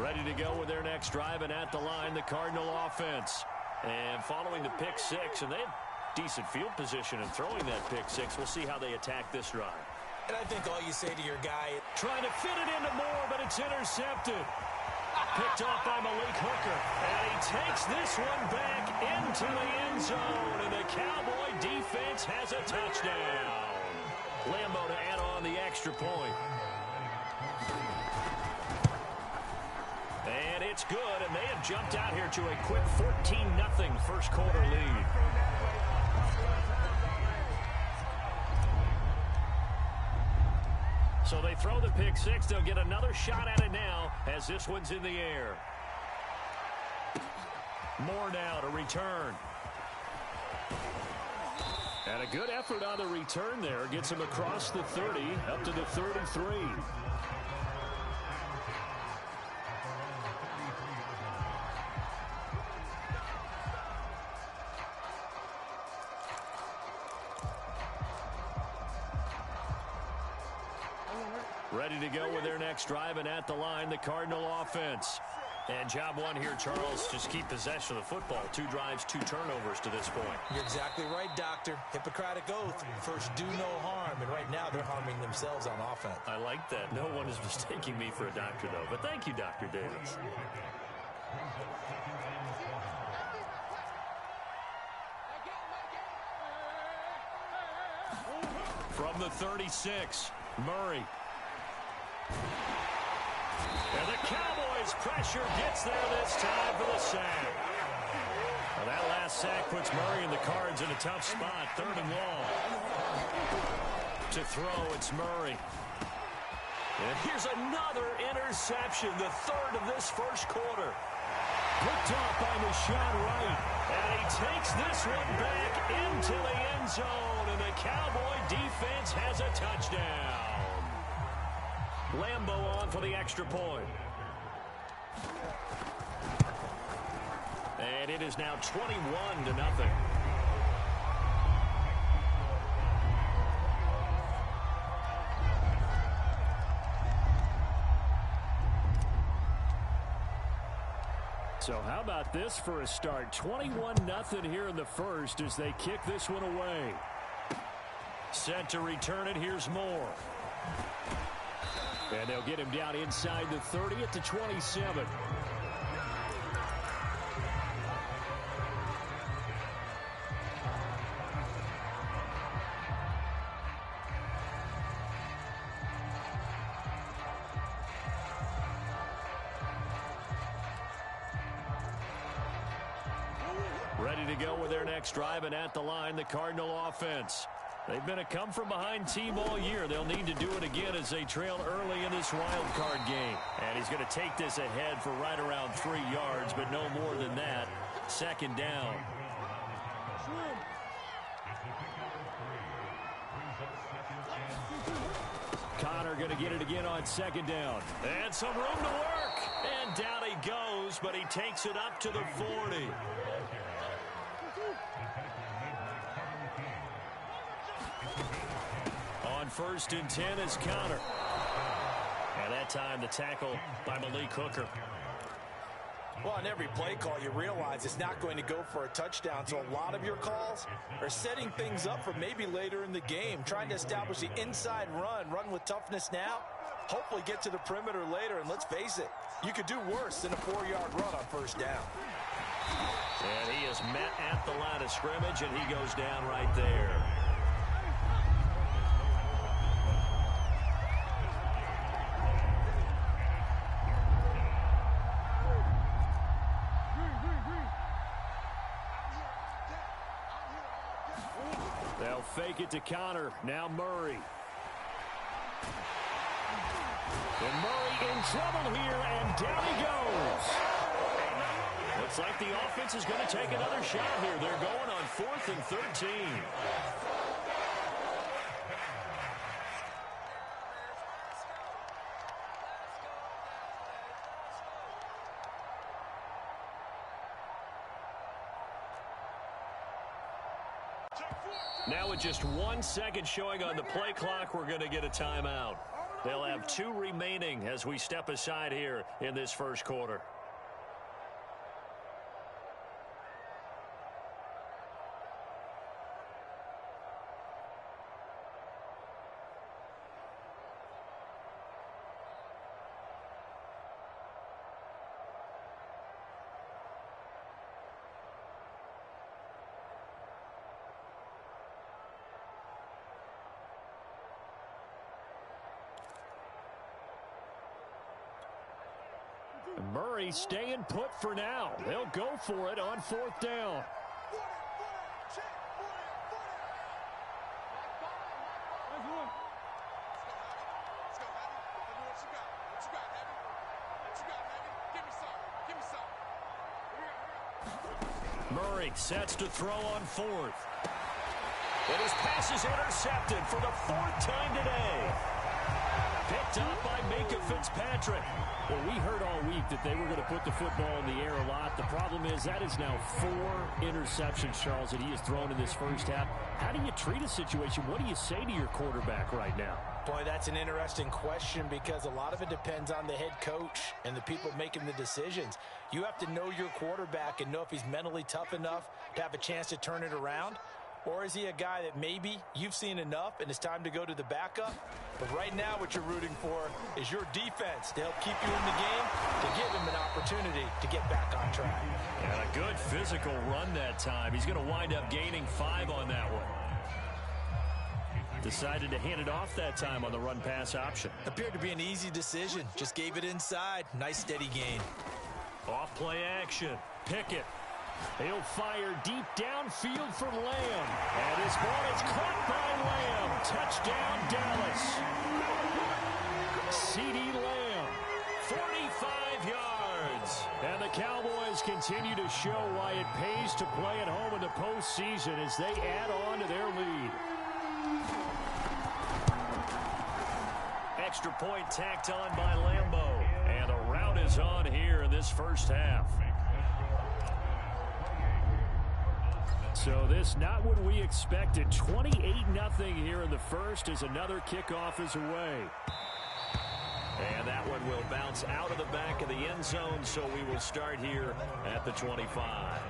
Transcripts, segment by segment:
Ready to go with their next drive, and at the line, the Cardinal offense. And following the pick six, and they have decent field position in throwing that pick six. We'll see how they attack this drive. And I think all you say to your guy, trying to fit it into Moore, but it's intercepted. Picked off by Malik Hooker. And he takes this one back into the end zone. And the Cowboy defense has a touchdown. Lambo to add on the extra point. And it's good, and they have jumped out here to a quick 14-0 first quarter lead. So they throw the pick six. They'll get another shot at it now as this one's in the air. Moore now to return. And a good effort on the return there. Gets him across the 30 up to the 33. Ready to go with their next drive, and at the line, the Cardinal offense. And job one here, Charles, just keep possession of the football. 2 drives, 2 turnovers to this point. You're exactly right, Doctor. Hippocratic oath. First, do no harm. And right now, they're harming themselves on offense. I like that. No one is mistaking me for a doctor, though. But thank you, Dr. Davis. From the 36, Murray. And the Cowboys pressure gets there this time for the sack. Well, that last sack puts Murray and the Cards in a tough spot. 3rd and long. To throw, it's Murray. And here's another interception, the 3rd of this first quarter. Picked off by Rashawn Wright. And he takes this one back into the end zone. And the Cowboy defense has a touchdown. Lambo on for the extra point. And it is now 21-0. So how about this for a start? 21-0 here in the first as they kick this one away. Set to return it. Here's Moore. And they'll get him down inside the 30 at the 27. Ready to go with their next drive, and at the line, the Cardinal offense. They've been a come-from-behind team all year. They'll need to do it again as they trail early in this wild card game. And he's going to take this ahead for right around 3 yards, but no more than that. 2nd down. Connor going to get it again on 2nd down. And some room to work. And down he goes, but he takes it up to the 40. On 1st and 10 is Connor. And that time the tackle by Malik Hooker. Well, on every play call, you realize it's not going to go for a touchdown. So a lot of your calls are setting things up for maybe later in the game, trying to establish the inside run with toughness now, hopefully get to the perimeter later. And let's face it, you could do worse than a 4-yard run on 1st down. And he is met at the line of scrimmage, and he goes down right there. They'll fake it to Connor. Now Murray. And Murray in trouble here, and down he goes. Looks like the offense is going to take another shot here. They're going on 4th and 13. Now with just 1 second showing on the play clock, we're going to get a timeout. They'll have 2 remaining as we step aside here in this first quarter. Murray staying put for now. They'll go for it on 4th down. Murray sets to throw on 4th. And his pass is intercepted for the 4th time today. Picked up by Minkah Fitzpatrick. Well, we heard all week that they were going to put the football in the air a lot. The problem is that is now 4 interceptions, Charles, that he has thrown in this first half. How do you treat a situation? What do you say to your quarterback right now? Boy, that's an interesting question because a lot of it depends on the head coach and the people making the decisions. You have to know your quarterback and know if he's mentally tough enough to have a chance to turn it around. Or is he a guy that maybe you've seen enough and it's time to go to the backup? But right now what you're rooting for is your defense to help keep you in the game, to give him an opportunity to get back on track. And a good physical run that time. He's going to wind up gaining 5 on that one. Decided to hand it off that time on the run-pass option. Appeared to be an easy decision. Just gave it inside. Nice steady gain. Off play action. Pickett. He'll fire deep downfield for Lamb. And his ball is caught by Lamb. Touchdown, Dallas. CeeDee Lamb, 45 yards. And the Cowboys continue to show why it pays to play at home in the postseason as they add on to their lead. Extra point tacked on by Lambeau. And a rout is on here in this first half. So this not what we expected. 28-0 here in the first as another kickoff is away. And that one will bounce out of the back of the end zone, so we will start here at the 25.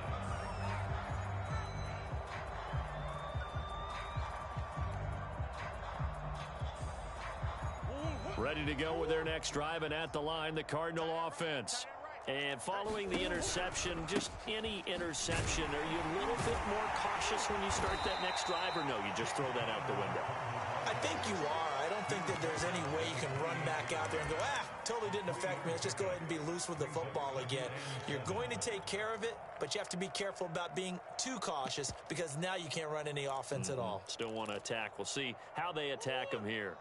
Ready to go with their next drive, and at the line, the Cardinal offense. And following the interception, just any interception, are you a little bit more cautious when you start that next drive, or no, you just throw that out the window? I think you are. I don't think that there's any way you can run back out there and go, totally didn't affect me. Let's just go ahead and be loose with the football again. You're going to take care of it, but you have to be careful about being too cautious because now you can't run any offense at all. Still want to attack. We'll see how they attack them here.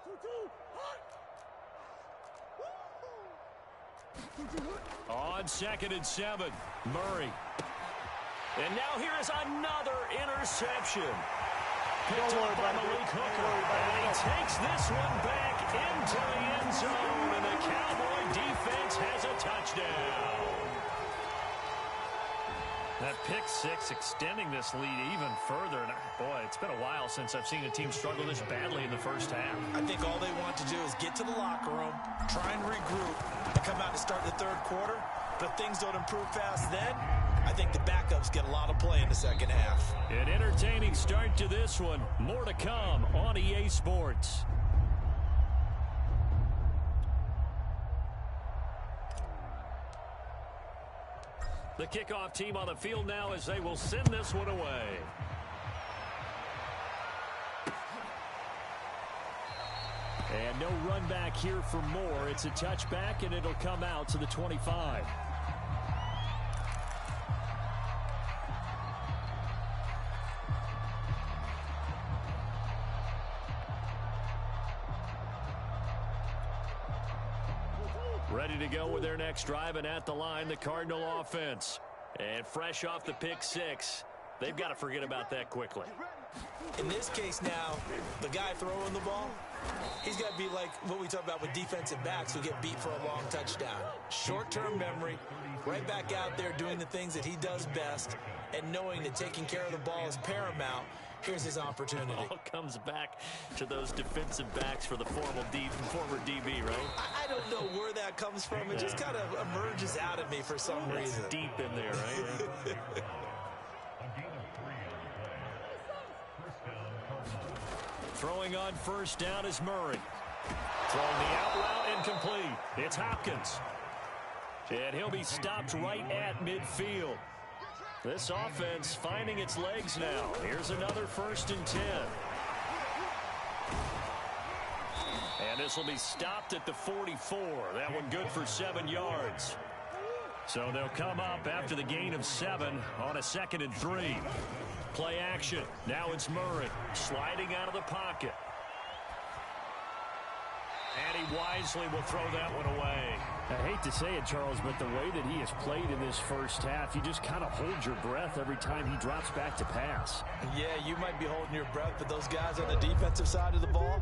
On 2nd and 7, Murray. And now here is another interception. Picked up by Malik Hooker. And he takes this one back into the end zone. And the Cowboy defense has a touchdown. That pick 6 extending this lead even further. And boy, it's been a while since I've seen a team struggle this badly in the first half. I think all they want to do is get to the locker room, try and regroup, and come out to start the third quarter. But if things don't improve fast then, I think the backups get a lot of play in the second half. An entertaining start to this one. More to come on EA Sports. The kickoff team on the field now as they will send this one away. And no run back here for Moore. It's a touchback, and it'll come out to the 25. Ready to go with their next drive, and at the line, the Cardinal offense. And fresh off the pick 6, they've got to forget about that quickly. In this case now, the guy throwing the ball, he's got to be like what we talk about with defensive backs who get beat for a long touchdown. Short-term memory, right back out there doing the things that he does best, and knowing that taking care of the ball is paramount Here's his opportunity. It all comes back to those defensive backs for the former DB, right? I don't know where that comes from. It just kind of emerges out of me for some reason. Deep in there, right? Throwing on first down is Murray. Throwing the out route incomplete. It's Hopkins. And he'll be stopped right at midfield. This offense finding its legs now. Here's another 1st and 10. And this will be stopped at the 44. That one good for 7 yards. So they'll come up after the gain of 7 on a 2nd and 3. Play action. Now it's Murray sliding out of the pocket. And he wisely will throw that one away. I hate to say it, Charles, but the way that he has played in this first half, you just kind of hold your breath every time he drops back to pass. Yeah, you might be holding your breath, but those guys on the defensive side of the ball,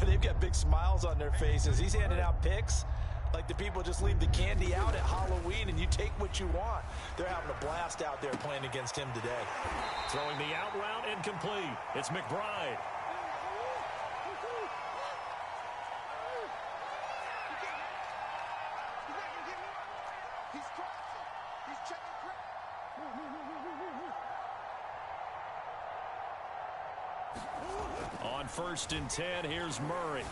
they've got big smiles on their faces. He's handing out picks like the people just leave the candy out at Halloween and you take what you want. They're having a blast out there playing against him today. Throwing the out route incomplete. It's McBride. On 1st and 10, here's Murray.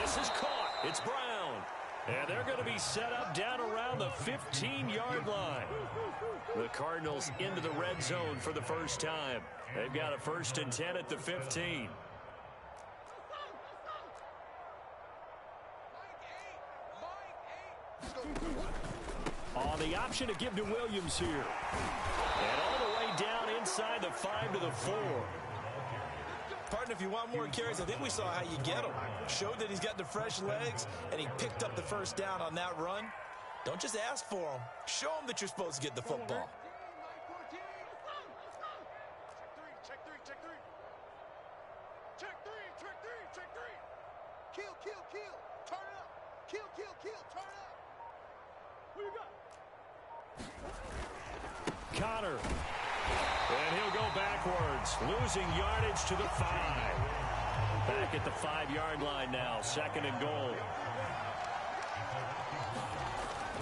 This is caught. It's Brown. And they're going to be set up down around the 15-yard line. The Cardinals into the red zone for the first time. They've got a 1st and 10 at the 15. On the option to give to Williams here. And all the way down inside the 5 to the 4. Partner, if you want more carries, I think we saw how you get him. Showed that he's got the fresh legs, and he picked up the first down on that run. Don't just ask for him. Show him that you're supposed to get the football. Connor. And he'll go backwards, losing yardage to the 5. Back at the 5-yard line now, 2nd and goal.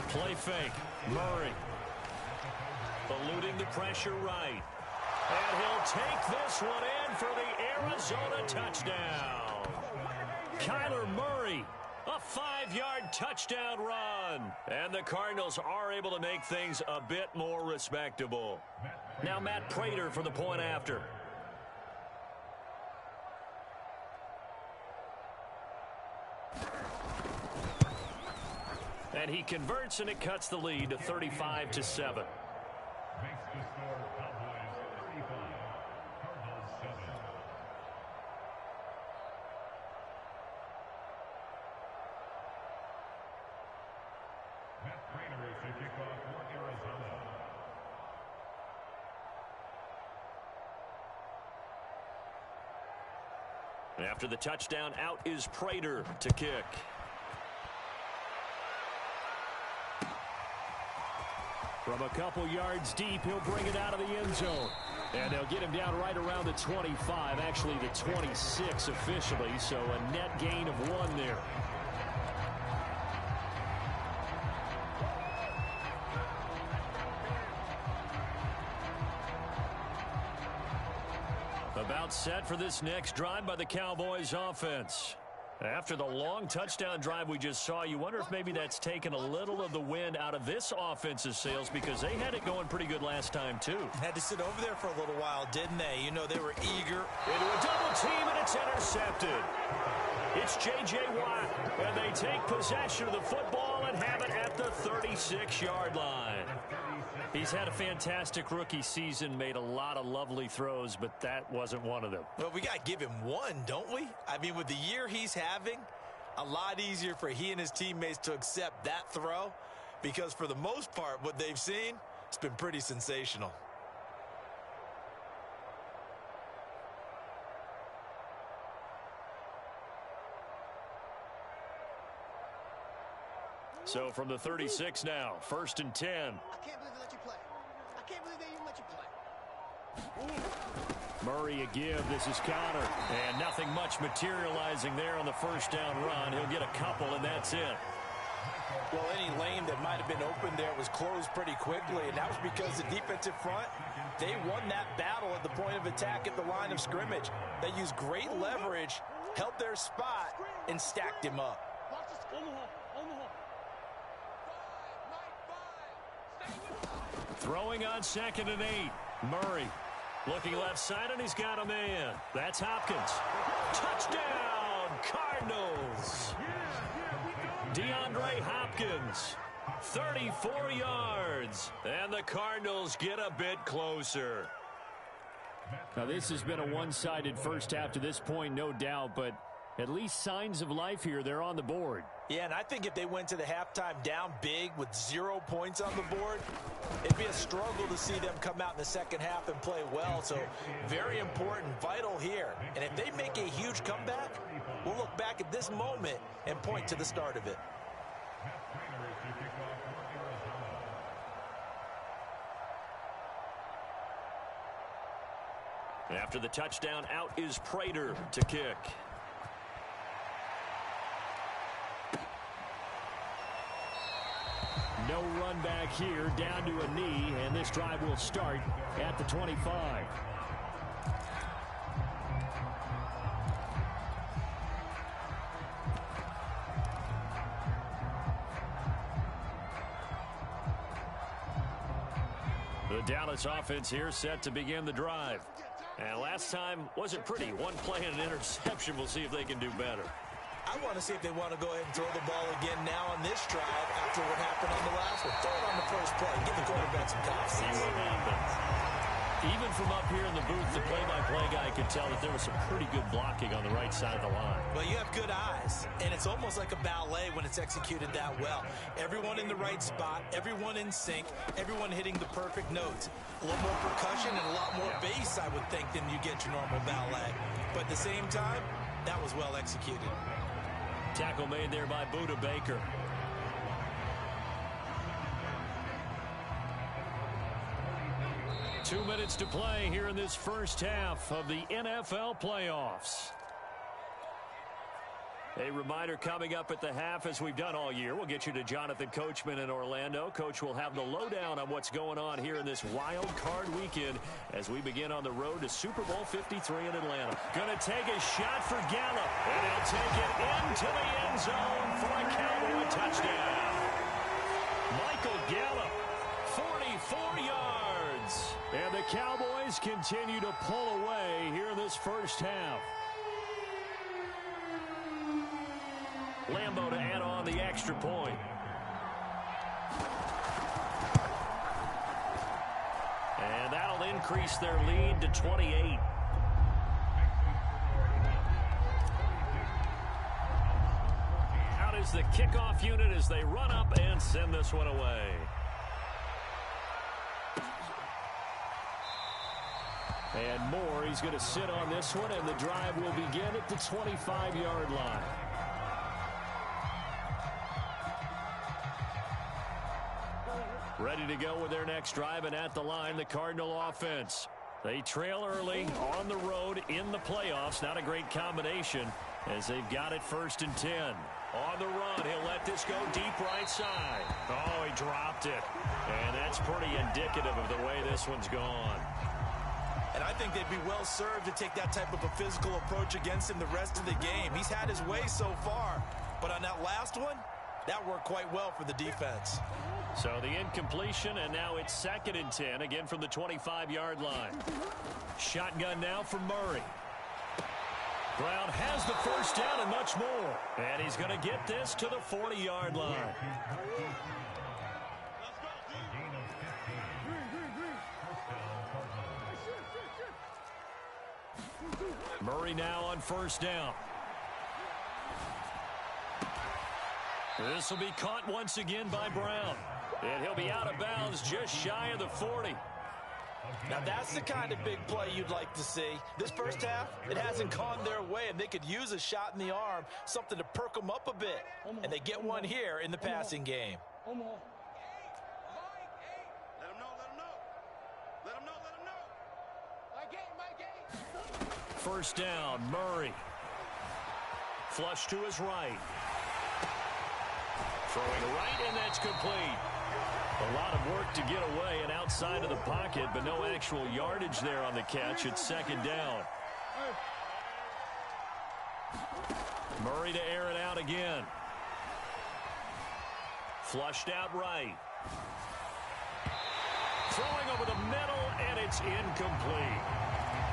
Play fake. Murray. Eluding the pressure right. And he'll take this one in for the Arizona touchdown. Kyler Murray. A 5-yard touchdown run. And the Cardinals are able to make things a bit more respectable. Now Matt Prater for the point after. And he converts, and it cuts the lead to 35-7. Makes the score Cowboys 35, Cardinals 7. Matt Prater to kick off for Arizona. After the touchdown, out is Prater to kick. From a couple yards deep, he'll bring it out of the end zone. And they'll get him down right around the 25, actually the 26 officially, so a net gain of 1 there. About set for this next drive by the Cowboys offense. After the long touchdown drive we just saw, you wonder if maybe that's taken a little of the wind out of this offense's sails, because they had it going pretty good last time, too. Had to sit over there for a little while, didn't they? You know, they were eager. Into a double team, and it's intercepted. It's J.J. Watt, and they take possession of the football and have it at the 36-yard line. He's had a fantastic rookie season, made a lot of lovely throws, but that wasn't one of them. Well, we got to give him one, don't we? I mean, with the year he's having, a lot easier for he and his teammates to accept that throw, because for the most part, what they've seen, it's been pretty sensational. So from the 36 now, 1st and 10. I can't believe they let you play. I can't believe they even let you play. Murray a give. This is counter. And nothing much materializing there on the first down run. He'll get a couple, and that's it. Well, any lane that might have been open there was closed pretty quickly, and that was because the defensive front, they won that battle at the point of attack at the line of scrimmage. They used great leverage, held their spot, and stacked him up. Throwing on 2nd and 8. Murray looking left side, and he's got a man. That's Hopkins. Touchdown, Cardinals. DeAndre Hopkins, 34 yards, and the Cardinals get a bit closer. Now, this has been a one-sided first half to this point, no doubt, but at least signs of life here. They're on the board. Yeah, and I think if they went to the halftime down big with 0 points on the board, it'd be a struggle to see them come out in the second half and play well. So very important, vital here. And if they make a huge comeback, we'll look back at this moment and point to the start of it. After the touchdown, out is Prater to kick. No run back here, down to a knee, and this drive will start at the 25. The Dallas offense here set to begin the drive. And last time wasn't pretty. One play and an interception. We'll see if they can do better. I want to see if they want to go ahead and throw the ball again now on this drive after what happened on the last one. Throw it on the first play. Give the quarterback some confidence. See what happens. Even from up here in the booth, the play-by-play guy could tell that there was some pretty good blocking on the right side of the line. Well, you have good eyes, and it's almost like a ballet when it's executed that well. Everyone in the right spot, everyone in sync, everyone hitting the perfect notes. A little more percussion and a lot more bass, I would think, than you get your normal ballet. But at the same time, that was well executed. Tackle made there by Budda Baker. Two minutes to play here in this first half of the NFL playoffs. A reminder coming up at the half, as we've done all year. We'll get you to Jonathan Coachman in Orlando. Coach will have the lowdown on what's going on here in this wild card weekend as we begin on the road to Super Bowl 53 in Atlanta. Going to take a shot for Gallup, and he'll take it into the end zone for a Cowboy touchdown. Michael Gallup, 44 yards. And the Cowboys continue to pull away here in this first half. Lambo to add on the extra point. And that'll increase their lead to 28. Out is the kickoff unit as they run up and send this one away. And Moore, he's going to sit on this one, and the drive will begin at the 25-yard line. Ready to go with their next drive, and at the line, the Cardinal offense. They trail early on the road in the playoffs. Not a great combination as they've got it 1st and 10. On the run, he'll let this go deep right side. Oh, he dropped it. And that's pretty indicative of the way this one's gone. And I think they'd be well served to take that type of a physical approach against him the rest of the game. He's had his way so far, but on that last one, that worked quite well for the defense. So the incompletion, and now it's 2nd and 10, again from the 25-yard line. Shotgun now for Murray. Brown has the first down and much more. And he's going to get this to the 40-yard line. Murray now on 1st down. This will be caught once again by Brown. And he'll be out of bounds just shy of the 40. Now that's the kind of big play you'd like to see. This first half, it hasn't gone their way, and they could use a shot in the arm, something to perk them up a bit. And they get one here in the passing game. first down. Murray. Flush to his right. Throwing right, and that's complete. A lot of work to get away and outside of the pocket, but no actual yardage there on the catch. It's second down. Murray to air it out again. Flushed out right. Throwing over the middle, and it's incomplete.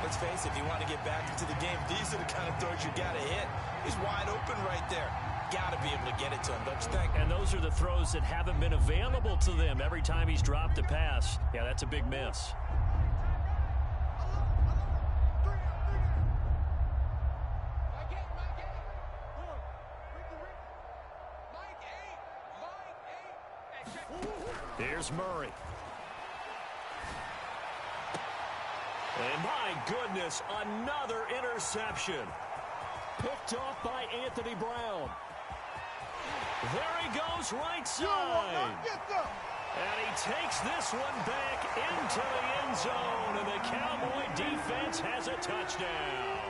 Let's face it, if you want to get back into the game, these are the kind of throws you got to hit. He's wide open right there. Got to be able to get it to him, don't you think? And those are the throws that haven't been available to them every time he's dropped a pass. Yeah, that's a big miss. Here's Murray. And my goodness, another interception. Picked off by Anthony Brown. There he goes, right side. And he takes this one back into the end zone, and the Cowboy defense has a touchdown.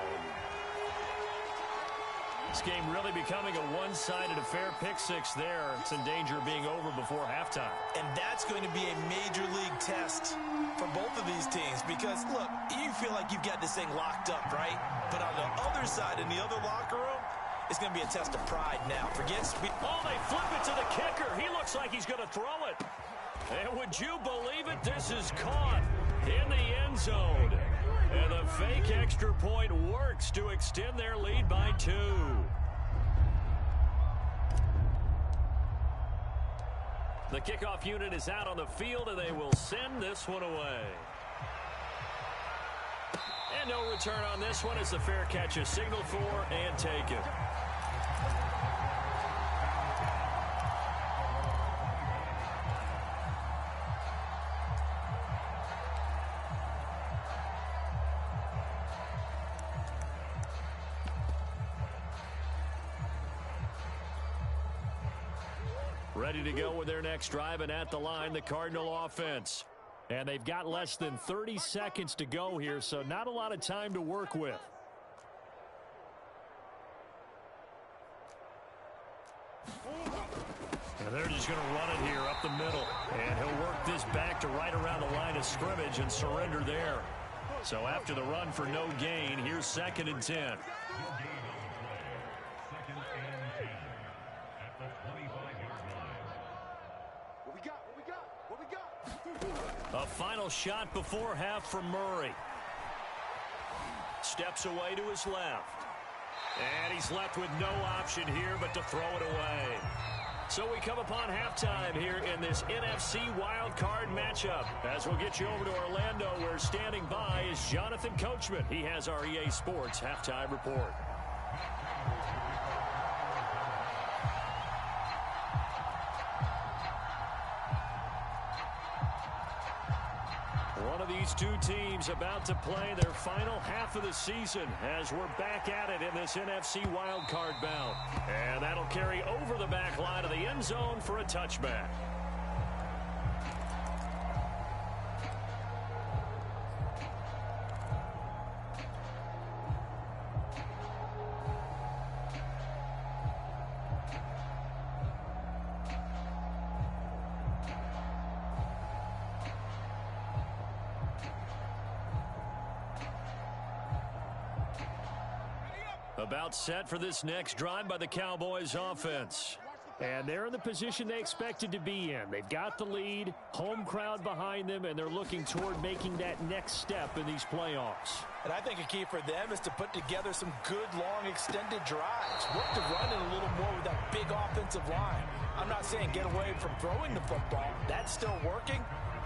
This game really becoming a one-sided affair. Pick six there. It's in danger of being over before halftime. And that's going to be a major league test for both of these teams because, look, you feel like you've got this thing locked up, right? But on the other side, in the other locker room, it's going to be a test of pride now. Forget speed. Oh, they flip it to the kicker. He looks like he's going to throw it. And would you believe it? This is caught in the end zone. And the fake extra point works to extend their lead by 2. The kickoff unit is out on the field, and they will send this one away. And no return on this one as the fair catch is signaled for and taken. Ready to go with their next drive, and at the line, the Cardinal offense. And they've got less than 30 seconds to go here, so not a lot of time to work with. And they're just going to run it here up the middle. And he'll work this back to right around the line of scrimmage and surrender there. So after the run for no gain, here's 2nd and 10. A final shot before half from Murray. Steps away to his left. And he's left with no option here but to throw it away. So we come upon halftime here in this NFC wildcard matchup. As we'll get you over to Orlando, where standing by is Jonathan Coachman. He has our EA Sports halftime report. One of these two teams about to play their final half of the season as we're back at it in this NFC wildcard bout. And that'll carry over the back line of the end zone for a touchback. About set for this next drive by the Cowboys offense. And they're in the position they expected to be in. They've got the lead, home crowd behind them, and they're looking toward making that next step in these playoffs. And I think a key for them is to put together some good, long, extended drives. Work to run it a little more with that big offensive line. I'm not saying get away from throwing the football. That's still working.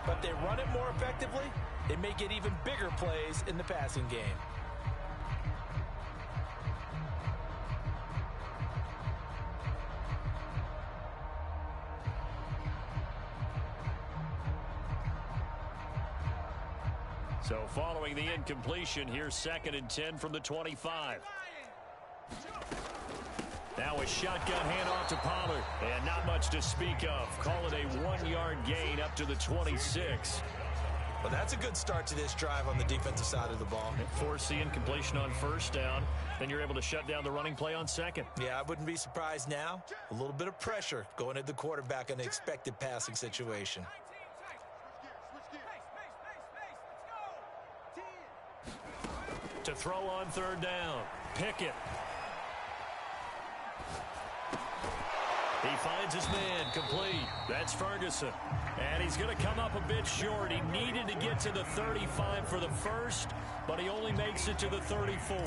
But they run it more effectively, they may get even bigger plays in the passing game. So following the incompletion, here's 2nd and 10 from the 25. Now a shotgun handoff to Pollard. And not much to speak of. Call it a 1-yard gain up to the 26. Well, that's a good start to this drive on the defensive side of the ball. Force the incompletion on first down. Then you're able to shut down the running play on second. Yeah, I wouldn't be surprised now. A little bit of pressure going at the quarterback in an expected passing situation. To throw on third down. Pickett. He finds his man, complete. That's Ferguson. And he's going to come up a bit short. He needed to get to the 35 for the first, but he only makes it to the 34.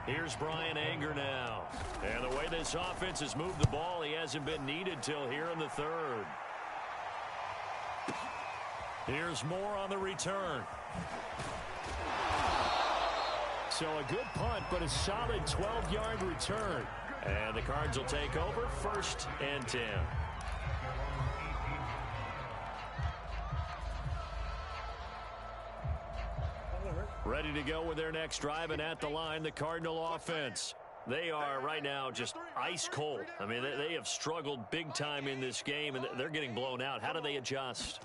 Here's Brian Anger now. And the way this offense has moved the ball, he hasn't been needed till here in the third. Here's Moore on the return. So a good punt, but a solid 12-yard return. And the Cards will take over, 1st and 10. Ready to go with their next drive, and at the line, the Cardinal offense. They are right now just ice cold. I mean, they have struggled big time in this game, and they're getting blown out. How do they adjust?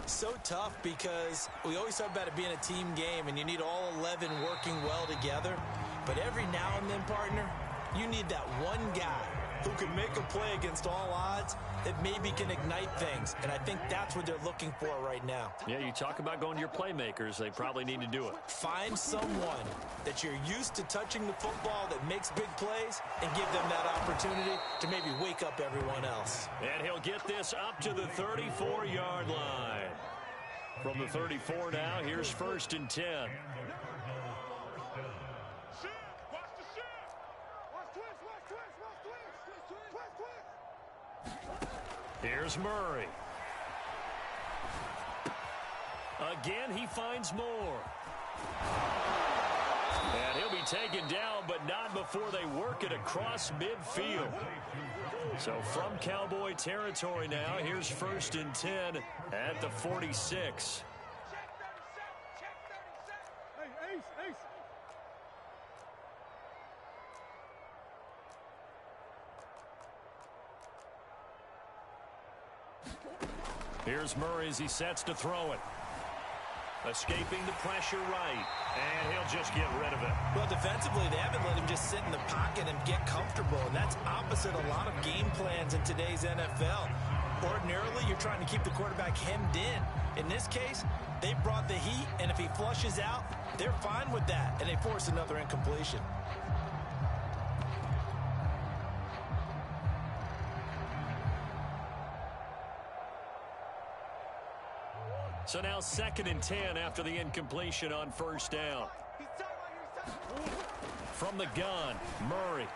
So tough because we always talk about it being a team game, and you need all 11 working well together. But every now and then, partner, you need that one guy who can make a play against all odds that maybe can ignite things. And I think that's what they're looking for right now. Yeah, you talk about going to your playmakers. They probably need to do it. Find someone that you're used to touching the football that makes big plays and give them that opportunity to maybe wake up everyone else. And he'll get this up to the 34-yard line. From the 34 now, here's 1st and 10. Here's Murray. Again, he finds Moore. And he'll be taken down, but not before they work it across midfield. So from Cowboy territory now, here's 1st and 10 at the 46. Here's Murray as he sets to throw it. Escaping the pressure right. And he'll just get rid of it. Well, defensively, they haven't let him just sit in the pocket and get comfortable. And that's opposite a lot of game plans in today's NFL. Ordinarily, you're trying to keep the quarterback hemmed in. In this case, they brought the heat, and if he flushes out, they're fine with that. And they force another incompletion. So now 2nd and 10 after the incompletion on first down. From the gun, Murray.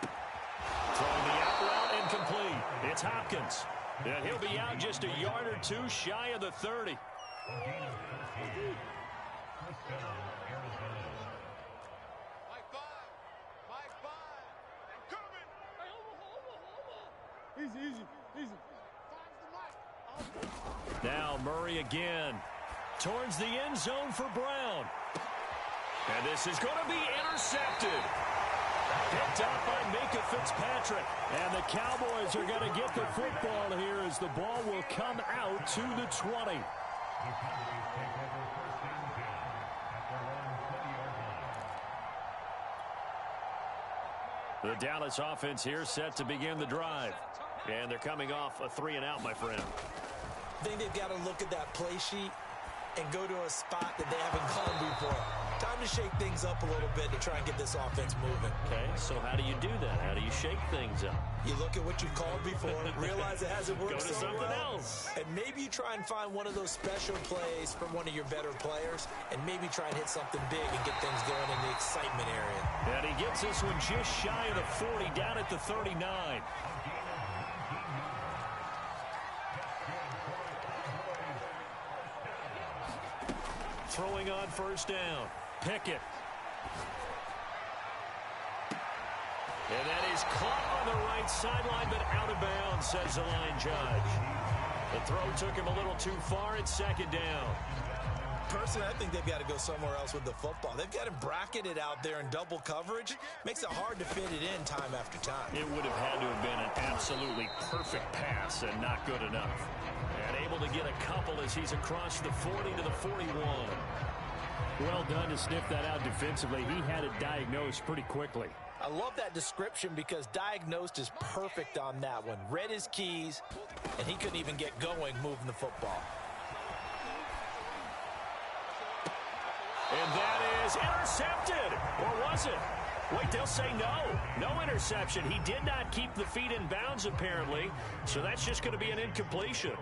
Throwing the out route incomplete. It's Hopkins. And he'll be out just a yard or two shy of the 30. Easy. Now Murray again. Towards the end zone for Brown. And this is going to be intercepted. Picked up by Micah Fitzpatrick. And the Cowboys are going to get the football here as the ball will come out to the 20. The Dallas offense here set to begin the drive. And they're coming off a 3-and-out, my friend. I think they've got to look at that play sheet and go to a spot that they haven't gone before. Time to shake things up a little bit to try and get this offense moving. Okay, so how do you do that? How do you shake things up? You look at what you've called before, realize it hasn't worked Go to so something well, else. and maybe you try and find one of those special plays from one of your better players, and maybe try and hit something big and get things going in the excitement area. And he gets this one just shy of the 40, down at the 39. Throwing on first down. Pickett. And that is caught on the right sideline, but out of bounds, says the line judge. The throw took him a little too far. It's 2nd down. Personally, I think they've got to go somewhere else with the football. They've got him bracketed out there in double coverage. Makes it hard to fit it in time after time. It would have had to have been an absolutely perfect pass and not good enough. And able to get a couple as he's across the 40 to the 41. Well done to sniff that out defensively. He had it diagnosed pretty quickly. I love that description because diagnosed is perfect on that one. Read his keys, and he couldn't even get going moving the football. And that is intercepted. Or was it? Wait, they'll say no. No interception. He did not keep the feet in bounds, apparently. So that's just going to be an incompletion.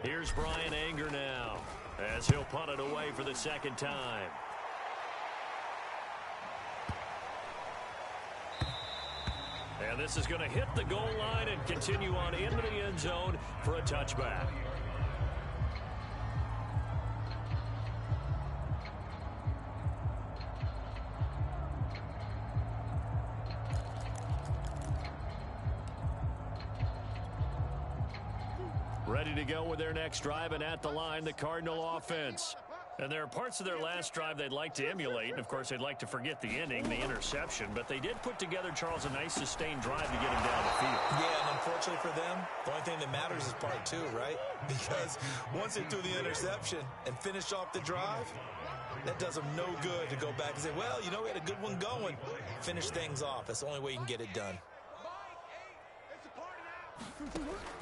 Here's Bryan Anger now as he'll punt it away for the second time. And this is going to hit the goal line and continue on into the end zone for a touchback. Ready to go with their next drive, and at the line, the Cardinal offense. And there are parts of their last drive they'd like to emulate, and of course they'd like to forget the inning, the interception, but they did put together, Charles, a nice sustained drive to get him down the field. Yeah, and unfortunately for them, the only thing that matters is part two, right? Because once they threw the interception and finished off the drive, that does them no good to go back and say, well, you know, we had a good one going. Finish things off. That's the only way you can get it done.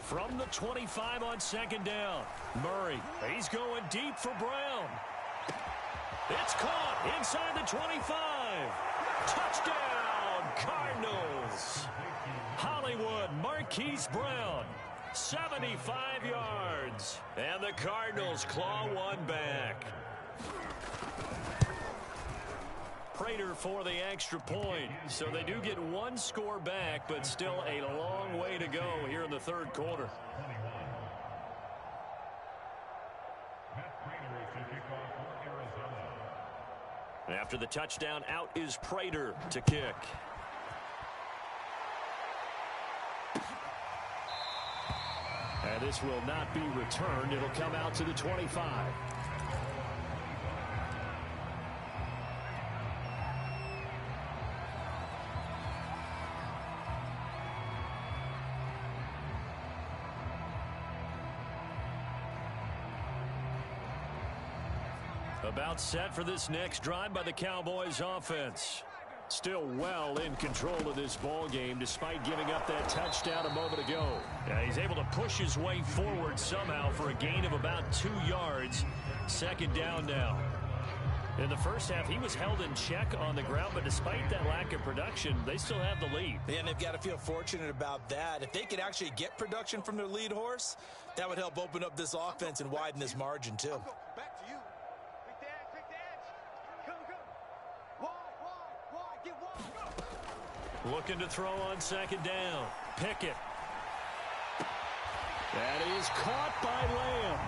From the 25 on second down, Murray, he's going deep for Brown. It's caught inside the 25. Touchdown, Cardinals. Hollywood Marquise Brown, 75 yards. And the Cardinals claw one back. Prater for the extra point. So they do get one score back, but still a long way to go here in the third quarter. After the touchdown, out is Prater to kick. And this will not be returned. It'll come out to the 25. About set for this next drive by the Cowboys offense. Still well in control of this ball game despite giving up that touchdown a moment ago. He's able to push his way forward somehow for a gain of about 2 yards. Second down now. In the first half, he was held in check on the ground, but despite that lack of production, they still have the lead. Yeah, and they've got to feel fortunate about that. If they could actually get production from their lead horse, that would help open up this offense and widen this margin too. Back to you. Pick the edge. Come. Wide. Get wide. Looking to throw on second down. Pickett. That is caught by Lamb.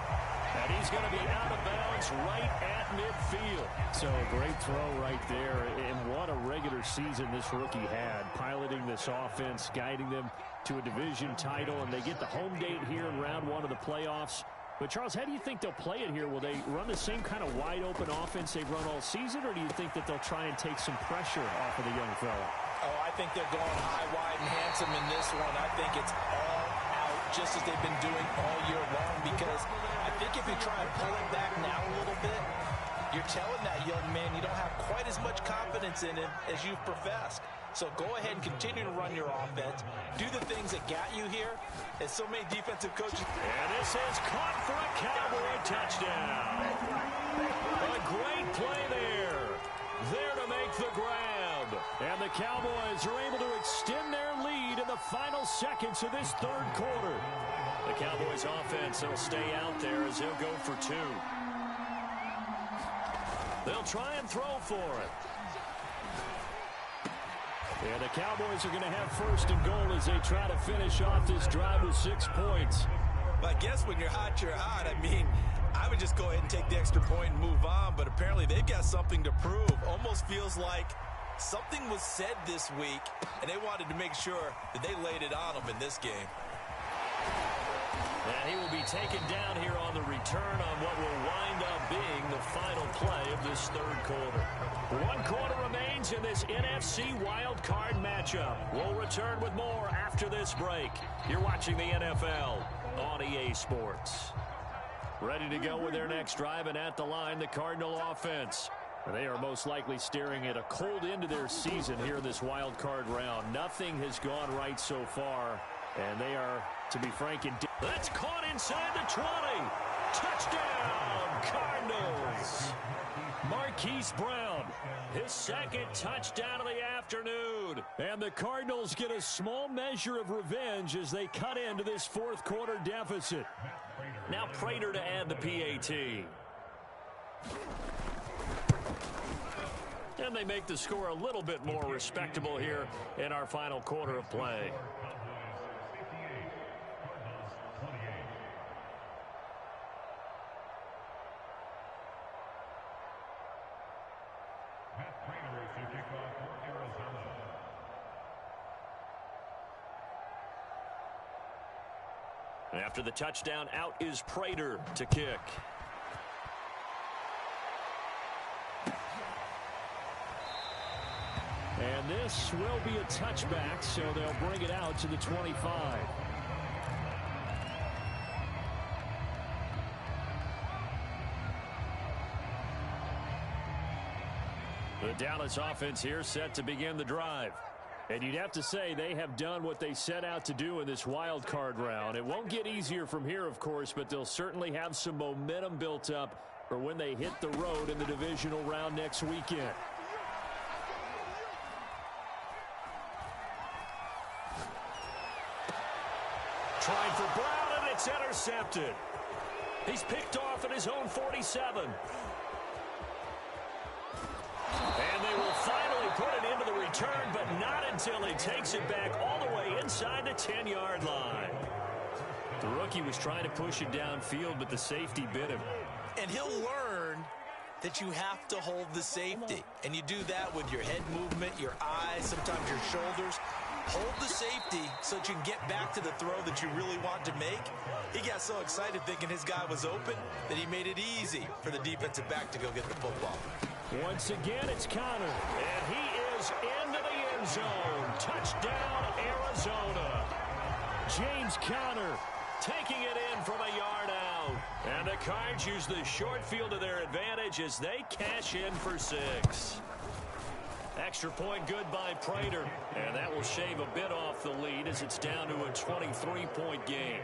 And he's going to be out of bounds right at midfield. So great throw right there. And what a regular season this rookie had. Piloting this offense, guiding them to a division title. And they get the home date here in round one of the playoffs. But, Charles, how do you think they'll play it here? Will they run the same kind of wide-open offense they've run all season, or do you think that they'll try and take some pressure off of the young fella? Oh, I think they're going high, wide, and handsome in this one. I think it's all out just as they've been doing all year long, because I think if you try and pull it back now a little bit, you're telling that young man you don't have quite as much confidence in him as you've professed. So go ahead and continue to run your offense. Do the things that got you here. As so many defensive coaches. And this is caught for a Cowboy touchdown. A great play there. There to make the grab. And the Cowboys are able to extend their lead in the final seconds of this third quarter. The Cowboys offense will stay out there as they'll go for two. They'll try and throw for it. And the Cowboys are going to have first and goal as they try to finish off this drive with 6 points. But I guess when you're hot, you're hot. I mean, I would just go ahead and take the extra point and move on, but apparently they've got something to prove. Almost feels like something was said this week, and they wanted to make sure that they laid it on them in this game. And he will be taken down here on the return on what will wind up being the final play of this third quarter. 1 quarter remains in this NFC Wild Card matchup. We'll return with more after this break. You're watching the NFL on EA Sports. Ready to go with their next drive, and at the line, the Cardinal offense. They are most likely staring at a cold end to their season here in this wild card round. Nothing has gone right so far, and they are, to be frank, that's caught inside the 20. Touchdown, Cardinals. Marquise Brown, his second touchdown of the afternoon. And the Cardinals get a small measure of revenge as they cut into this fourth quarter deficit. Now Prater to add the PAT. And they make the score a little bit more respectable here in our final quarter of play. After the touchdown, out is Prater to kick. And this will be a touchback, so they'll bring it out to the 25. The Dallas offense here set to begin the drive. And you'd have to say they have done what they set out to do in this wild card round. It won't get easier from here, of course, but they'll certainly have some momentum built up for when they hit the road in the divisional round next weekend. Tried for Brown, and it's intercepted. He's picked off at his own 47. And they will finally put it into the return, but not until he takes it back all the way inside the 10-yard line. The rookie was trying to push it downfield, but the safety bit him. And he'll learn that you have to hold the safety. And you do that with your head movement, your eyes, sometimes your shoulders. Hold the safety so that you can get back to the throw that you really want to make. He got so excited thinking his guy was open that he made it easy for the defensive back to go get the football. Once again, it's Conner, and he is into the end zone. Touchdown, Arizona. James Conner taking it in from a yard out. And the Cards use the short field to their advantage as they cash in for 6. Extra point good by Prater, and that will shave a bit off the lead as it's down to a 23-point game.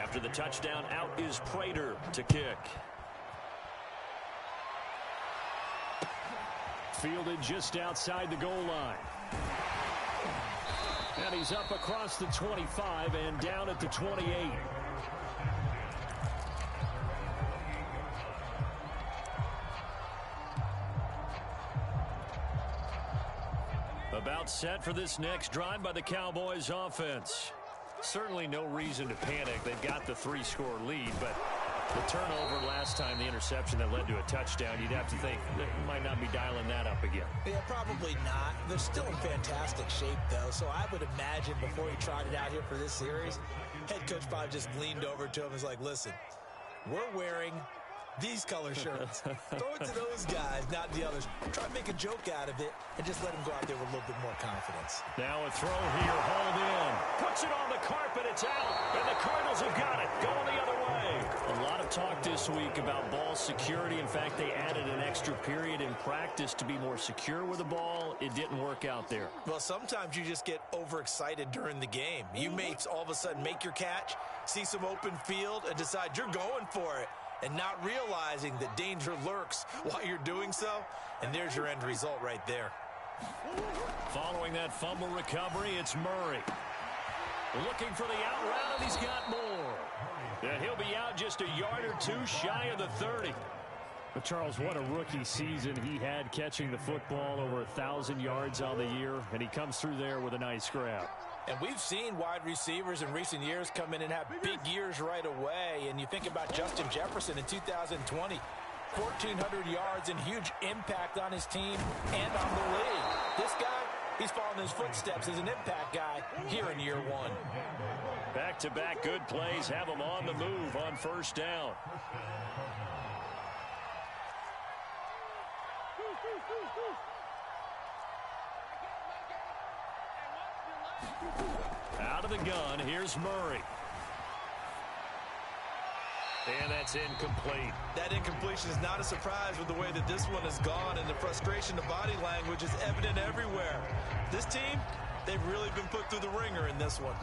After the touchdown, out is Prater to kick. Fielded just outside the goal line. And he's up across the 25 and down at the 28. About set for this next drive by the Cowboys offense. Certainly no reason to panic. They've got the 3-score lead, but the turnover last time, the interception that led to a touchdown, you'd have to think they might not be dialing that up again. Yeah, probably not. They're still in fantastic shape, though, so I would imagine before he tried it out here for this series, head coach probably just leaned over to him and was like, listen, we're wearing these color shirts. Throw it to those guys, not the others. Try to make a joke out of it and just let them go out there with a little bit more confidence. Now a throw here, hauled in. Puts it on the carpet, it's out. And the Cardinals have got it, going the other way. A lot of talk this week about ball security. In fact, they added an extra period in practice to be more secure with the ball. It didn't work out there. Well, sometimes you just get overexcited during the game. You may all of a sudden make your catch, see some open field, and decide you're going for it, and not realizing that danger lurks while you're doing so. And there's your end result right there. Following that fumble recovery, it's Murray. Looking for the out route, and he's got more. And he'll be out just a yard or two shy of the 30. But Charles, what a rookie season he had, catching the football over 1,000 yards on the year, and he comes through there with a nice grab. And we've seen wide receivers in recent years come in and have big years right away. And you think about Justin Jefferson in 2020, 1,400 yards and huge impact on his team and on the league. This guy, he's following his footsteps as an impact guy here in year 1. Back-to-back good plays have him on the move on first down. Out of the gun, here's Murray. And that's incomplete. That incompletion is not a surprise with the way that this one has gone, and the frustration, the body language is evident everywhere. This team, they've really been put through the ringer in this one.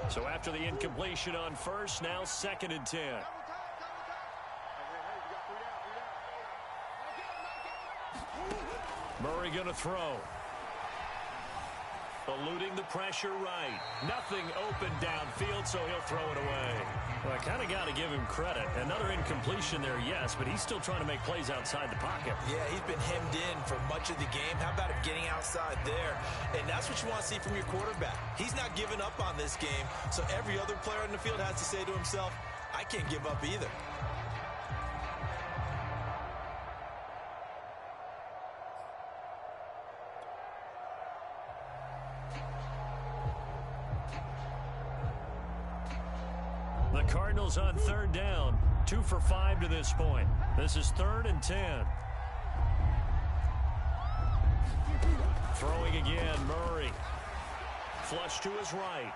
So after the incompletion on first, now 2nd and 10. Murray going to throw. Eluding the pressure right. Nothing open downfield, so he'll throw it away. Well, I kind of got to give him credit. Another incompletion there, yes, but he's still trying to make plays outside the pocket. Yeah, he's been hemmed in for much of the game. How about him getting outside there? And that's what you want to see from your quarterback. He's not giving up on this game, so every other player in the field has to say to himself, I can't give up either. The Cardinals on 3rd down, 2 for 5 to this point. This is 3rd and 10. Throwing again, Murray. Flush to his right.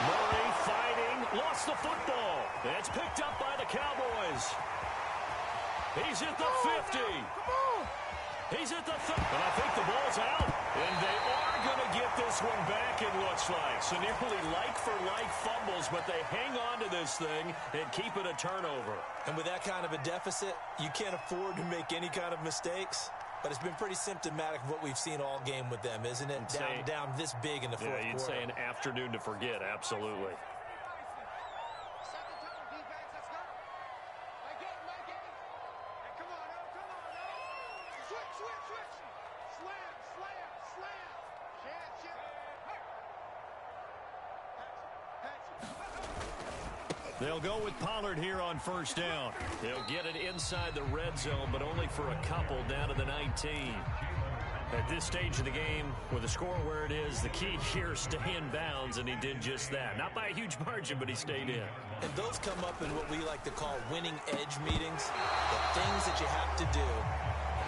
Murray fighting, lost the football. It's picked up by the Cowboys. He's at the 50. He's at the 30. And I think the ball's out. And they are going to get this one back, it looks like. So nearly like-for-like fumbles, but they hang on to this thing and keep it a turnover. And with that kind of a deficit, you can't afford to make any kind of mistakes. But it's been pretty symptomatic of what we've seen all game with them, isn't it? Down this big in the fourth quarter. Yeah, you'd say an afternoon to forget, absolutely. They'll go with Pollard here on 1st down. He'll get it inside the red zone, but only for a couple down to the 19. At this stage of the game, with the score where it is, the key here is stay in bounds, and he did just that. Not by a huge margin, but he stayed in. And those come up in what we like to call winning edge meetings. The things that you have to do,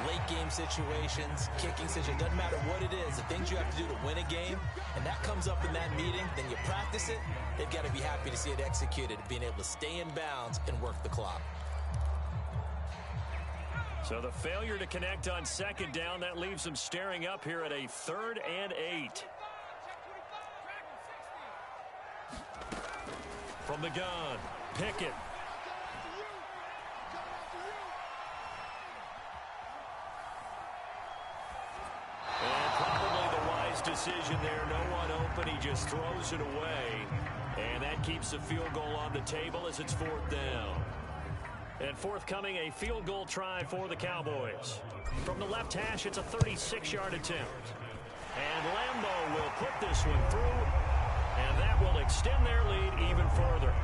late game situations, kicking situations, doesn't matter what it is, the things you have to do to win a game, and that comes up in that meeting, then you practice it, they've got to be happy to see it executed, being able to stay in bounds and work the clock. So the failure to connect on 2nd down, that leaves them staring up here at a 3rd and 8. From the gun, Pickett. And probably the wise decision there. No one open. He just throws it away. And that keeps the field goal on the table as it's 4th down. And forthcoming, a field goal try for the Cowboys. From the left hash, it's a 36-yard attempt. And Lambeau will put this one through, and that will extend their lead even further.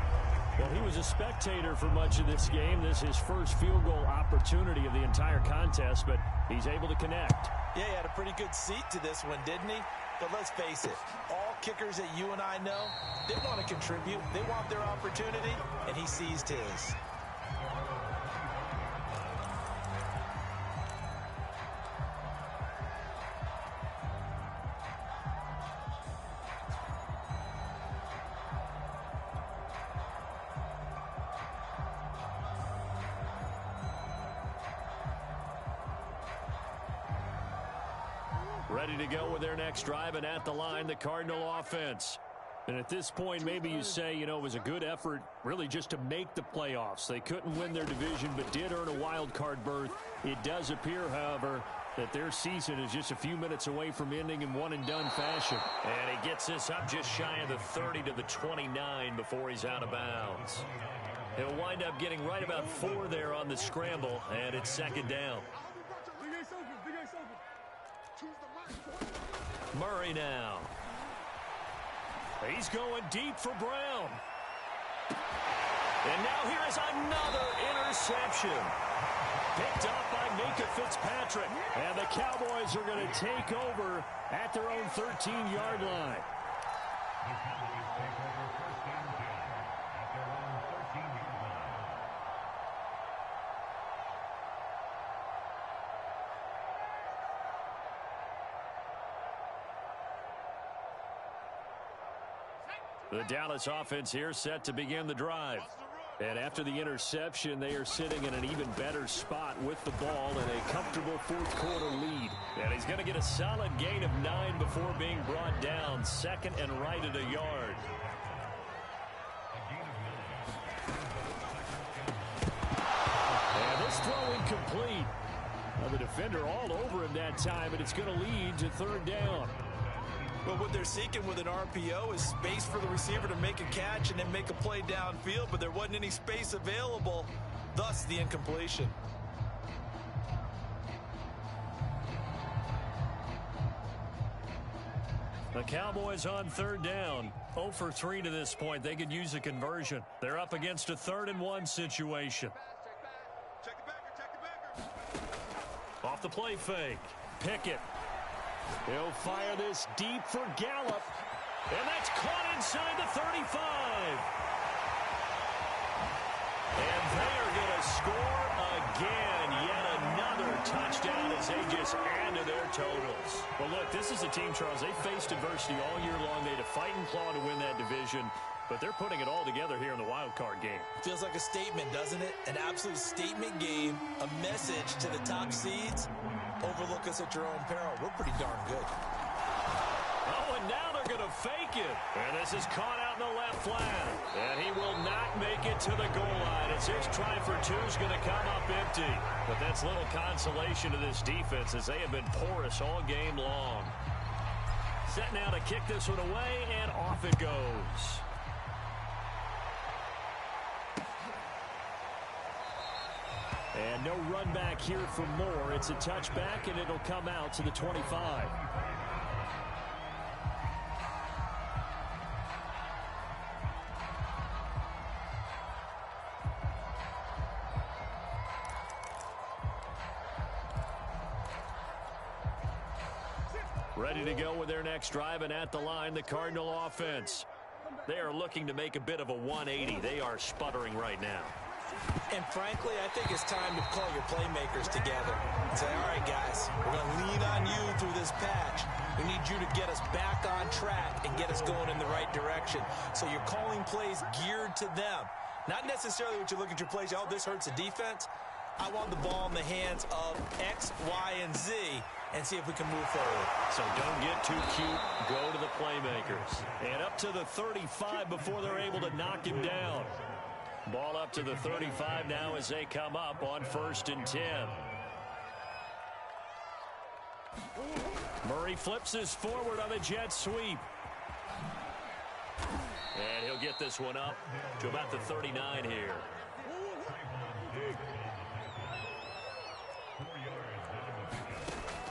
Well, he was a spectator for much of this game. This is his first field goal opportunity of the entire contest, but he's able to connect. Yeah, he had a pretty good seat to this one, didn't he? But let's face it, all kickers that you and I know, they want to contribute. They want their opportunity, and he seized his. Ready to go with their next drive, and at the line, the Cardinal offense. And at this point, maybe you say, you know, it was a good effort really just to make the playoffs. They couldn't win their division, but did earn a wild card berth. It does appear, however, that their season is just a few minutes away from ending in one-and-done fashion. And he gets this up just shy of the 30 to the 29 before he's out of bounds. He'll wind up getting right about 4 there on the scramble, and it's 2nd down. Murray now. He's going deep for Brown. And now here is another interception. Picked up by Minkah Fitzpatrick. And the Cowboys are going to take over at their own 13-yard line. The Cowboys take over 1st and 10 at their own 13-yard line. The Dallas offense here set to begin the drive. And after the interception, they are sitting in an even better spot with the ball in a comfortable fourth-quarter lead. And he's going to get a solid gain of 9 before being brought down. Second and right at a yard. And this throw incomplete. Well, the defender all over him that time, and it's going to lead to third down. But what they're seeking with an RPO is space for the receiver to make a catch and then make a play downfield, but there wasn't any space available, thus the incompletion. The Cowboys on third down. 0 for 3 to this point. They could use a conversion. They're up against a 3rd-and-1 situation. Check the backer. Off the play fake. Pickett. He'll fire this deep for Gallup. And that's caught inside the 35. And they are going to score again. Yet another touchdown as they just add to their totals. Well, look, this is a team, Charles. They faced adversity all year long. They had to fight and claw to win that division. But they're putting it all together here in the wild card game. Feels like a statement, doesn't it? An absolute statement game, a message to the top seeds. Overlook us at your own peril. We're pretty darn good. Oh, and now they're going to fake it. And this is caught out in the left flat. And he will not make it to the goal line. It's his try for 2 is going to come up empty. But that's little consolation to this defense as they have been porous all game long. Set now to kick this one away, and off it goes. And no run back here for Moore. It's a touchback, and it'll come out to the 25. Ready to go with their next drive, and at the line, the Cardinal offense. They are looking to make a bit of a 180. They are sputtering right now. And frankly, I think it's time to call your playmakers together and say, all right, guys, we're going to lean on you through this patch. We need you to get us back on track and get us going in the right direction. So you're calling plays geared to them. Not necessarily what you look at your plays, oh, this hurts the defense. I want the ball in the hands of X, Y, and Z and see if we can move forward. So don't get too cute. Go to the playmakers. And up to the 35 before they're able to knock him down. Ball up to the 35 now as they come up on 1st and 10. Murray flips this forward on a jet sweep. And he'll get this one up to about the 39 here.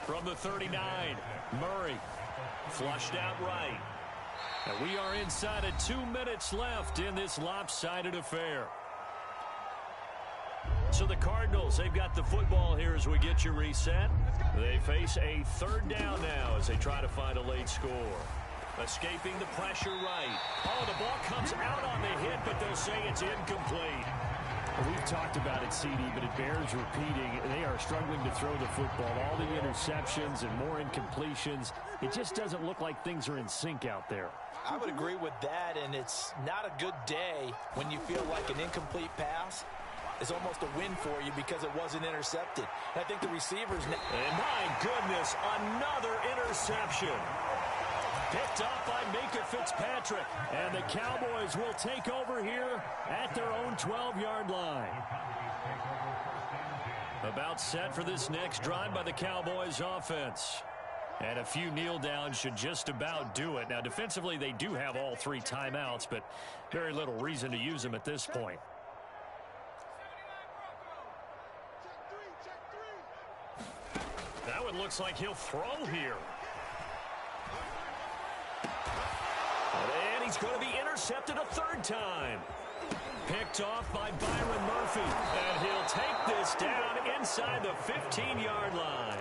From the 39, Murray flushed out right. And we are inside of 2 minutes left in this lopsided affair. So the Cardinals, they've got the football here as we get you reset. They face a 3rd down now as they try to find a late score. Escaping the pressure right. Oh, the ball comes out on the hit, but they'll say it's incomplete. We've talked about it, CD, but it bears repeating. They are struggling to throw the football. All the interceptions and more incompletions. It just doesn't look like things are in sync out there. I would agree with that, and it's not a good day when you feel like an incomplete pass is almost a win for you because it wasn't intercepted. And I think the receivers... And my goodness, another interception. Picked up by Minkah Fitzpatrick. And the Cowboys will take over here at their own 12-yard line. About set for this next drive by the Cowboys offense. And a few kneel downs should just about do it. Now, defensively, they do have all 3 timeouts, but very little reason to use them at this point. That one looks like he'll throw here. And he's going to be intercepted a 3rd time. Picked off by Byron Murphy. And he'll take this down inside the 15-yard line.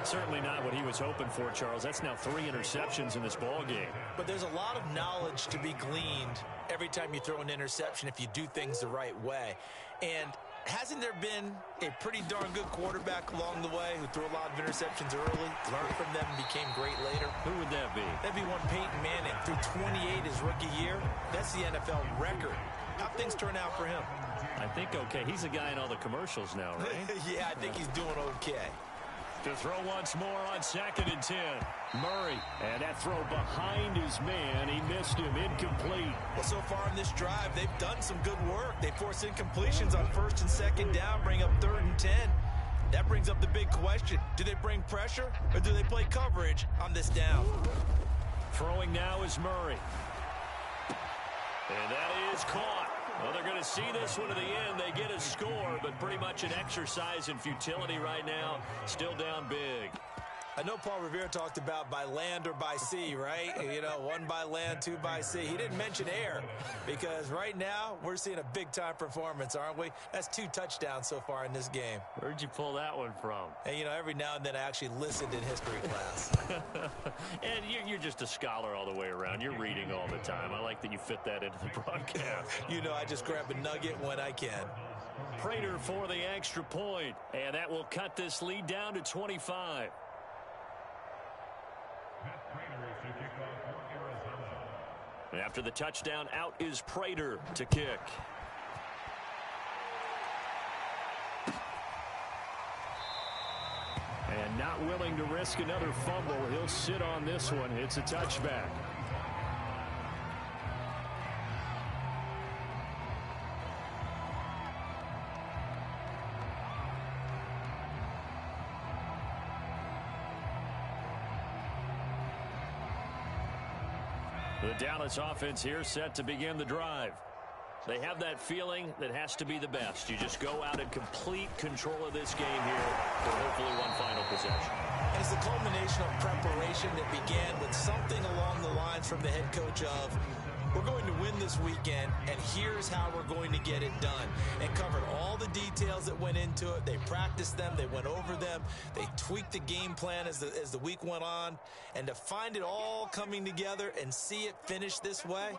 Certainly not what he was hoping for, Charles. That's now 3 interceptions in this ball game. But there's a lot of knowledge to be gleaned every time you throw an interception if you do things the right way. And Hasn't there been a pretty darn good quarterback along the way who threw a lot of interceptions early, learned from them, and became great later? Who would that be? That'd be one Peyton Manning. Threw 28 his rookie year. That's the NFL record. How'd things turn out for him? I think okay. He's a guy in all the commercials now, right? Yeah, I think he's doing okay. To throw once more on 2nd and 10. Murray, and that throw behind his man. He missed him. Incomplete. Well, so far in this drive, they've done some good work. They force incompletions on 1st and 2nd down, bring up 3rd and 10. That brings up the big question. Do they bring pressure, or do they play coverage on this down? Throwing now is Murray. And that is caught. Well, they're going to see this one to the end. They get a score, but pretty much an exercise in futility right now. Still down big. I know Paul Revere talked about by land or by sea, right? You know, 1 by land, 2 by sea. He didn't mention air because right now we're seeing a big-time performance, aren't we? That's 2 touchdowns so far in this game. Where'd you pull that one from? And, you know, every now and then I actually listened in history class. And you're just a scholar all the way around. You're reading all the time. I like that you fit that into the broadcast. You know, I just grab a nugget when I can. Prater for the extra point. And that will cut this lead down to 25. After the touchdown, out is Prater to kick. And not willing to risk another fumble. He'll sit on this one. It's a touchback. The Dallas offense here set to begin the drive. They have that feeling that has to be the best. You just go out and complete control of this game here for hopefully one final possession. And it's the culmination of preparation that began with something along the lines from the head coach of, we're going to win this weekend, and here's how we're going to get it done. And covered all the details that went into it. They practiced them. They went over them. They tweaked the game plan as the week went on. And to find it all coming together and see it finish this way,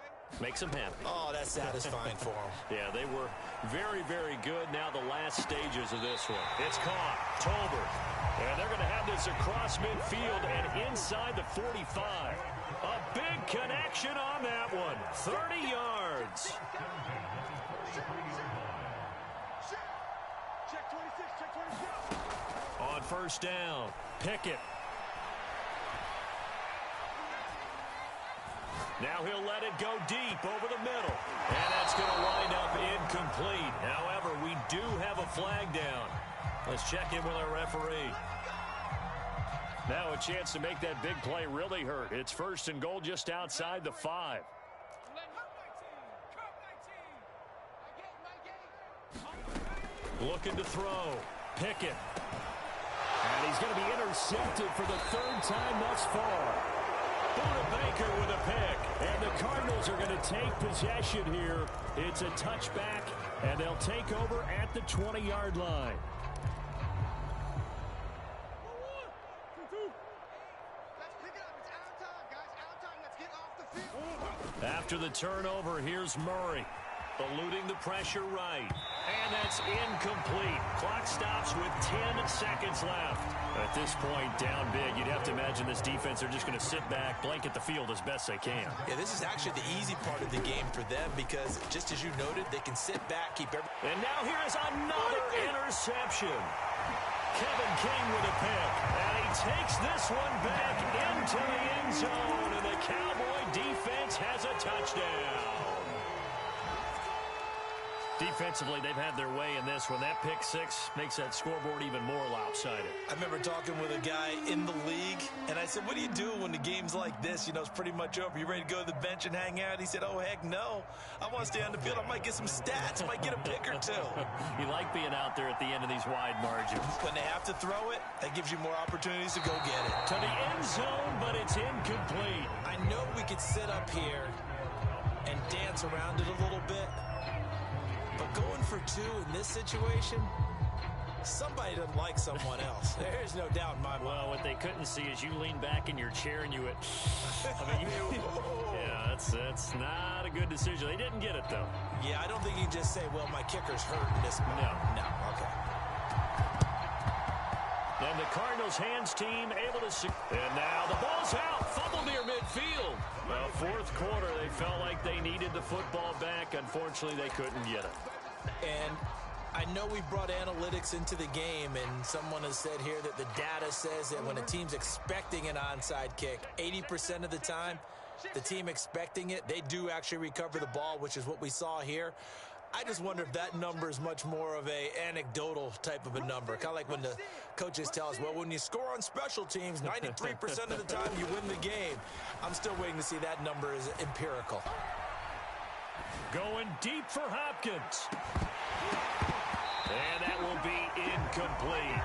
makes them happy. Oh, that's satisfying for them. Yeah, they were very, very good. Now the last stages of this one. It's caught. Tolbert. And they're going to have this across midfield and inside the 45. A big connection on that one. 30 yards. Check 26, check 26. On 1st down, Pickett. Now he'll let it go deep over the middle. And that's going to wind up incomplete. However, we do have a flag down. Let's check in with our referee. Now a chance to make that big play really hurt. It's 1st and goal just outside the 5. Looking to throw. Pickett. And he's going to be intercepted for the 3rd time thus far. Buda Baker with a pick. And the Cardinals are going to take possession here. It's a touchback, and they'll take over at the 20-yard line. After the turnover, here's Murray. Eluding the pressure right. And that's incomplete. Clock stops with 10 seconds left. At this point, down big, you'd have to imagine this defense are just going to sit back, blanket the field as best they can. Yeah, this is actually the easy part of the game for them because, just as you noted, they can sit back, keep every... And now here is another interception. Kevin King with a pick. And he takes this one back into the end zone. And the Cowboy defense has a touchdown. Defensively, they've had their way in this one. That pick 6 makes that scoreboard even more lopsided. I remember talking with a guy in the league, and I said, what do you do when the game's like this? You know, it's pretty much over. You ready to go to the bench and hang out? He said, oh, heck no. I want to stay on the field. I might get some stats. I might get a pick or 2. You like being out there at the end of these wide margins. When they have to throw it, that gives you more opportunities to go get it. To the end zone, but it's incomplete. I know we could sit up here and dance around it a little bit, but going for 2 in this situation, Somebody doesn't like someone else. There's no doubt in my mind. Well, what they couldn't see is you lean back in your chair and you went, I mean, yeah, that's not a good decision. They didn't get it, though. Yeah, I don't think you can just say, well, my kicker's hurting this. No, okay. And the Cardinals hands team able to... And now the ball's out. Fumble near midfield. Well, fourth quarter, they felt like they needed the football back. Unfortunately, they couldn't get it. And I know we brought analytics into the game, and someone has said here that the data says that when a team's expecting an onside kick, 80% of the time, the team expecting it, they do actually recover the ball, which is what we saw here. I just wonder if that number is much more of a anecdotal type of a number. Kind of like when the coaches tell us, well, when you score on special teams, 93% of the time you win the game. I'm still waiting to see that number is empirical. Going deep for Hopkins. And that will be incomplete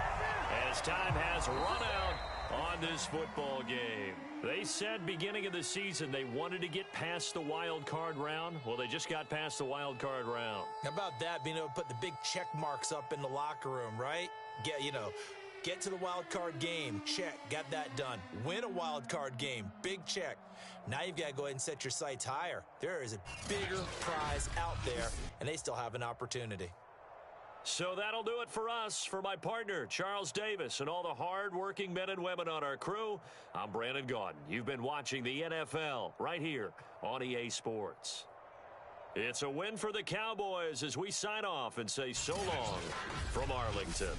as time has run out on this football game. They said beginning of the season they wanted to get past the wild card round. Well, they just got past the wild card round. How about that, being able to put the big check marks up in the locker room, right? Get to the wild card game, check, got that done. Win a wild card game, big check. Now you've got to go ahead and set your sights higher. There is a bigger prize out there, and they still have an opportunity. So that'll do it for us. For my partner, Charles Davis, and all the hard-working men and women on our crew, I'm Brandon Gaudin. You've been watching the NFL right here on EA Sports. It's a win for the Cowboys as we sign off and say so long from Arlington.